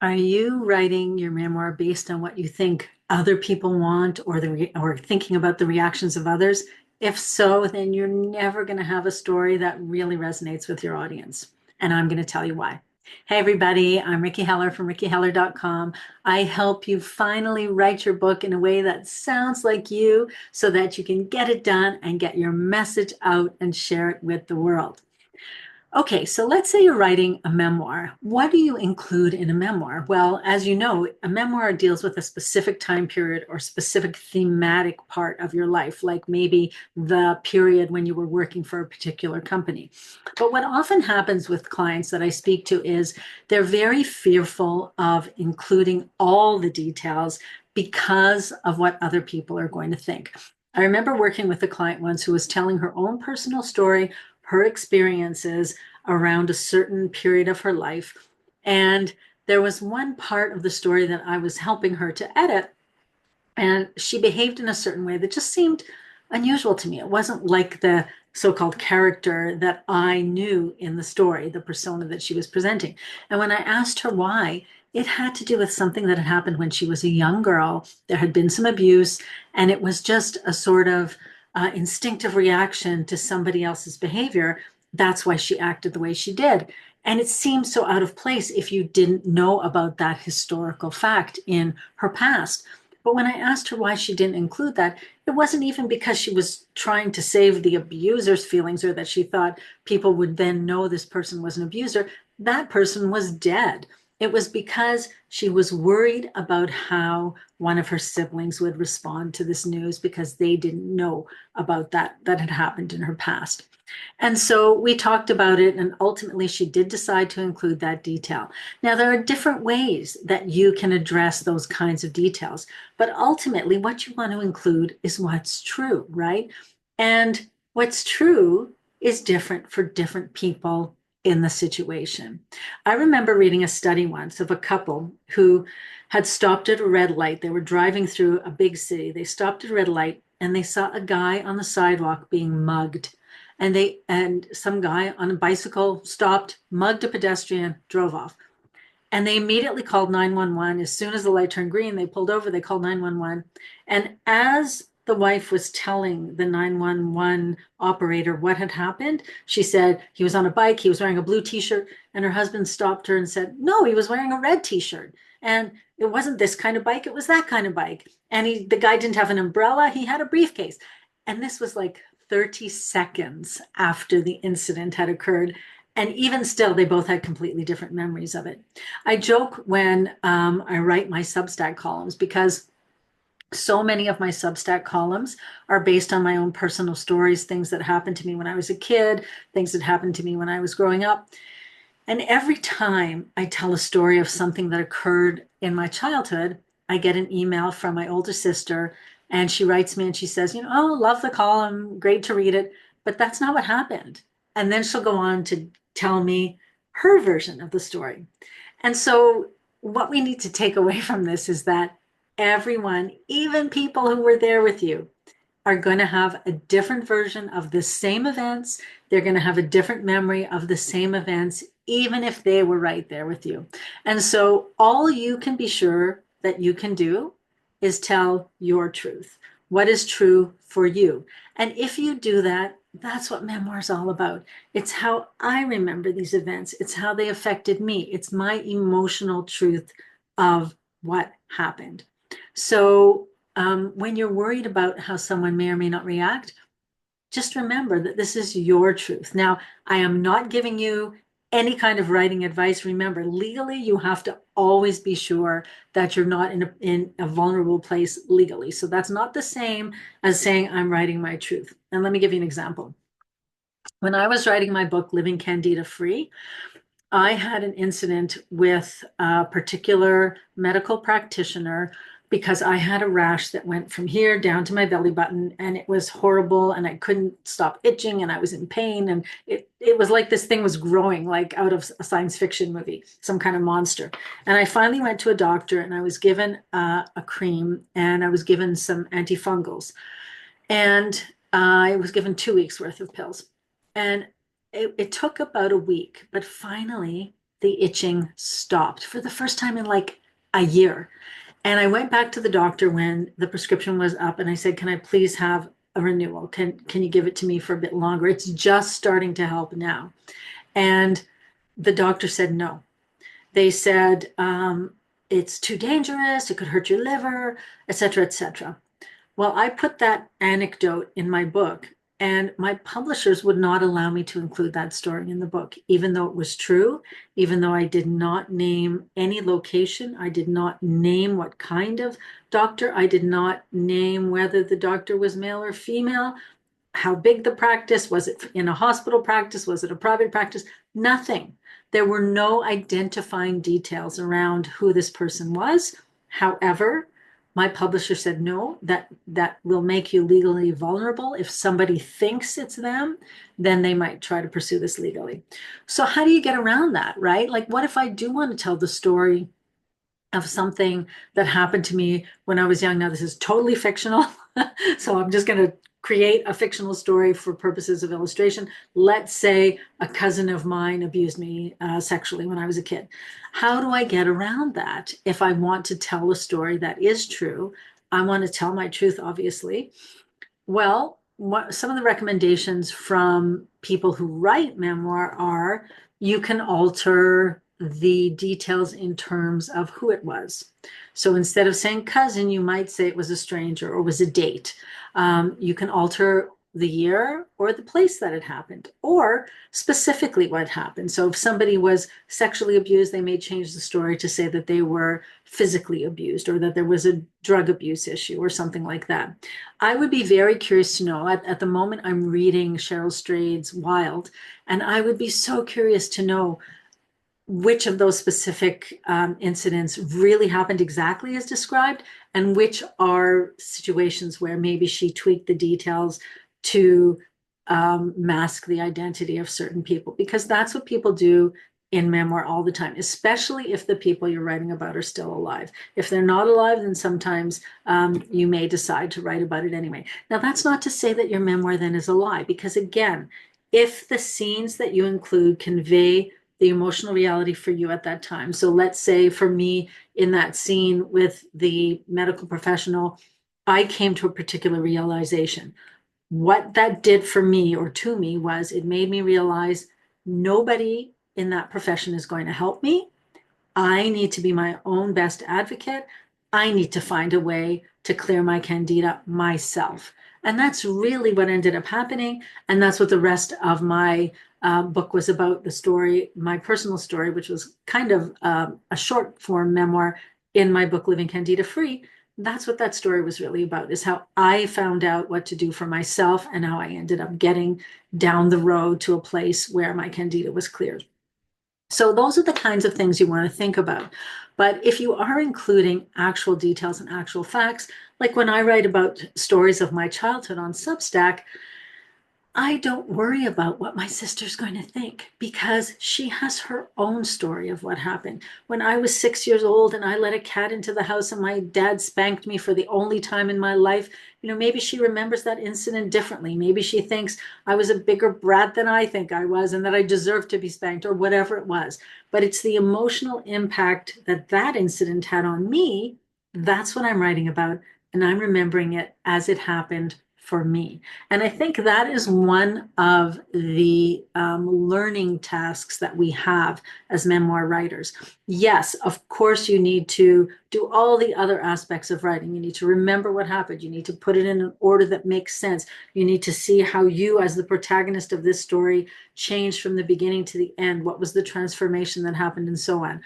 Are you writing your memoir based on what you think other people want or thinking about the reactions of others? If so, then you're never going to have a story that really resonates with your audience. And I'm going to tell you why. Hey, everybody, I'm Rikki Heller from rikkiheller.com. I help you finally write your book in a way that sounds like you so that you can get it done and get your message out and share it with the world. Okay, so let's say you're writing a memoir. What do you include in a memoir? Well, as you know, a memoir deals with a specific time period or specific thematic part of your life, like maybe the period when you were working for a particular company. But what often happens with clients that I speak to is they're very fearful of including all the details because of what other people are going to think. I remember working with a client once who was telling her own personal story, her experiences around a certain period of her life. And there was one part of the story that I was helping her to edit, and she behaved in a certain way that just seemed unusual to me. It wasn't like the so-called character that I knew in the story, the persona that she was presenting. And when I asked her why, it had to do with something that had happened when she was a young girl. There had been some abuse, and it was just a sort of instinctive reaction to somebody else's behavior. That's why she acted the way she did. And it seemed so out of place if you didn't know about that historical fact in her past. But when I asked her why she didn't include that, it wasn't even because she was trying to save the abuser's feelings or that she thought people would then know this person was an abuser. That person was dead. It was because she was worried about how one of her siblings would respond to this news because they didn't know about that had happened in her past. And so we talked about it, and ultimately she did decide to include that detail. Now, there are different ways that you can address those kinds of details, but ultimately what you want to include is what's true, right? And what's true is different for different people in the situation. I remember reading a study once of a couple who had stopped at a red light. They were driving through a big city. They stopped at a red light and they saw a guy on the sidewalk being mugged. And some guy on a bicycle stopped, mugged a pedestrian, drove off. And they immediately called 911. As soon as the light turned green, they pulled over, they called 911. And as the wife was telling the 911 operator what had happened, she said he was on a bike, he was wearing a blue t-shirt, and her husband stopped her and said, no, he was wearing a red t-shirt. And it wasn't this kind of bike, it was that kind of bike. And the guy didn't have an umbrella, he had a briefcase. And this was like 30 seconds after the incident had occurred. And even still, they both had completely different memories of it. I joke when I write my Substack columns because so many of my Substack columns are based on my own personal stories, things that happened to me when I was a kid, things that happened to me when I was growing up. And every time I tell a story of something that occurred in my childhood, I get an email from my older sister, and she writes me and she says, oh, love the column, great to read it, but that's not what happened. And then she'll go on to tell me her version of the story. And so, what we need to take away from this is that everyone, even people who were there with you, are going to have a different version of the same events. They're going to have a different memory of the same events, even if they were right there with you. And so, all you can be sure that you can do is tell your truth. What is true for you? And if you do that, that's what memoir is all about. It's how I remember these events. It's how they affected me. It's my emotional truth of what happened. So when you're worried about how someone may or may not react, just remember that this is your truth. Now, I am not giving you any kind of writing advice. Remember, legally, you have to always be sure that you're not in a vulnerable place legally. So that's not the same as saying I'm writing my truth. And let me give you an example. When I was writing my book, Living Candida Free, I had an incident with a particular medical practitioner because I had a rash that went from here down to my belly button, and it was horrible, and I couldn't stop itching, and I was in pain, and it was like this thing was growing like out of a science fiction movie, some kind of monster. And I finally went to a doctor, and I was given a cream, and I was given some antifungals, and I was given 2 weeks worth of pills. And it took about a week, but finally the itching stopped for the first time in like a year. And I went back to the doctor when the prescription was up and I said, can I please have a renewal? Can you give it to me for a bit longer? It's just starting to help now. And the doctor said no. They said, it's too dangerous, it could hurt your liver, et cetera, et cetera. Well, I put that anecdote in my book, and my publishers would not allow me to include that story in the book, even though it was true, even though I did not name any location, I did not name what kind of doctor, I did not name whether the doctor was male or female, how big the practice, was it in a hospital practice, was it a private practice, nothing. There were no identifying details around who this person was. However, my publisher said, no, that will make you legally vulnerable. If somebody thinks it's them, then they might try to pursue this legally. So how do you get around that, right? Like, what if I do want to tell the story of something that happened to me when I was young? Now, this is totally fictional. So I'm just going to create a fictional story for purposes of illustration. Let's say a cousin of mine abused me sexually when I was a kid. How do I get around that if I want to tell a story that is true? I want to tell my truth, obviously. Well, some of the recommendations from people who write memoir are you can alter the details in terms of who it was. So instead of saying cousin, you might say it was a stranger or was a date. You can alter the year or the place that it happened, or specifically what happened. So if somebody was sexually abused, they may change the story to say that they were physically abused or that there was a drug abuse issue or something like that. I would be very curious to know. At the moment, I'm reading Cheryl Strayed's Wild, and I would be so curious to know which of those specific incidents really happened exactly as described, and which are situations where maybe she tweaked the details to mask the identity of certain people, because that's what people do in memoir all the time, especially if the people you're writing about are still alive. If they're not alive, then sometimes you may decide to write about it anyway. Now, that's not to say that your memoir then is a lie, because again, if the scenes that you include convey the emotional reality for you at that time. So let's say for me in that scene with the medical professional, I came to a particular realization. What that did for me or to me was it made me realize nobody in that profession is going to help me. I need to be my own best advocate. I need to find a way to clear my candida myself. And that's really what ended up happening. And that's what the rest of my book was about, the story, my personal story, which was kind of a short form memoir in my book, Living Candida Free. That's what that story was really about, is how I found out what to do for myself and how I ended up getting down the road to a place where my candida was cleared. So those are the kinds of things you want to think about. But if you are including actual details and actual facts, like when I write about stories of my childhood on Substack, I don't worry about what my sister's going to think, because she has her own story of what happened. When I was 6 years old and I let a cat into the house and my dad spanked me for the only time in my life, maybe she remembers that incident differently. Maybe she thinks I was a bigger brat than I think I was and that I deserved to be spanked or whatever it was. But it's the emotional impact that that incident had on me. That's what I'm writing about. And I'm remembering it as it happened for me. And I think that is one of the learning tasks that we have as memoir writers. Yes, of course, you need to do all the other aspects of writing. You need to remember what happened. You need to put it in an order that makes sense. You need to see how you, as the protagonist of this story, changed from the beginning to the end. What was the transformation that happened, and so on.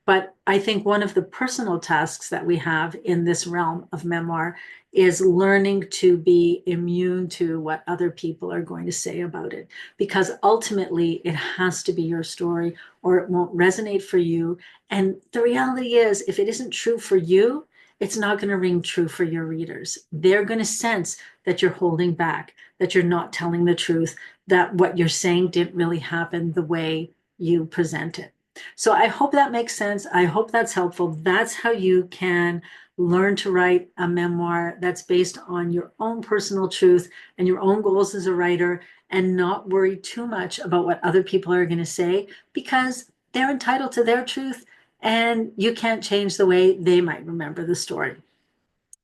But I think one of the personal tasks that we have in this realm of memoir is learning to be immune to what other people are going to say about it. Because ultimately, it has to be your story or it won't resonate for you. And the reality is, if it isn't true for you, it's not going to ring true for your readers. They're going to sense that you're holding back, that you're not telling the truth, that what you're saying didn't really happen the way you present it. So I hope that makes sense. I hope that's helpful. That's how you can learn to write a memoir that's based on your own personal truth and your own goals as a writer, and not worry too much about what other people are going to say, because they're entitled to their truth, and you can't change the way they might remember the story.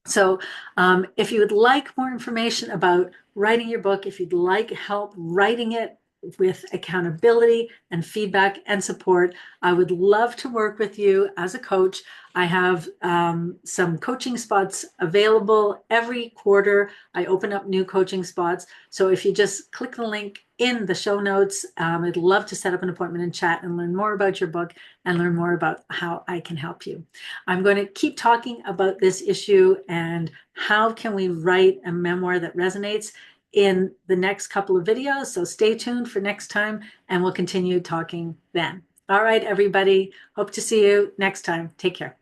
So if you would like more information about writing your book, if you'd like help writing it with accountability and feedback and support, I would love to work with you as a coach. I have some coaching spots available every quarter. I open up new coaching spots. So if you just click the link in the show notes, I'd love to set up an appointment and chat and learn more about your book and learn more about how I can help you. I'm going to keep talking about this issue and how can we write a memoir that resonates in the next couple of videos. So stay tuned for next time, and we'll continue talking then. All right, everybody. Hope to see you next time. Take care.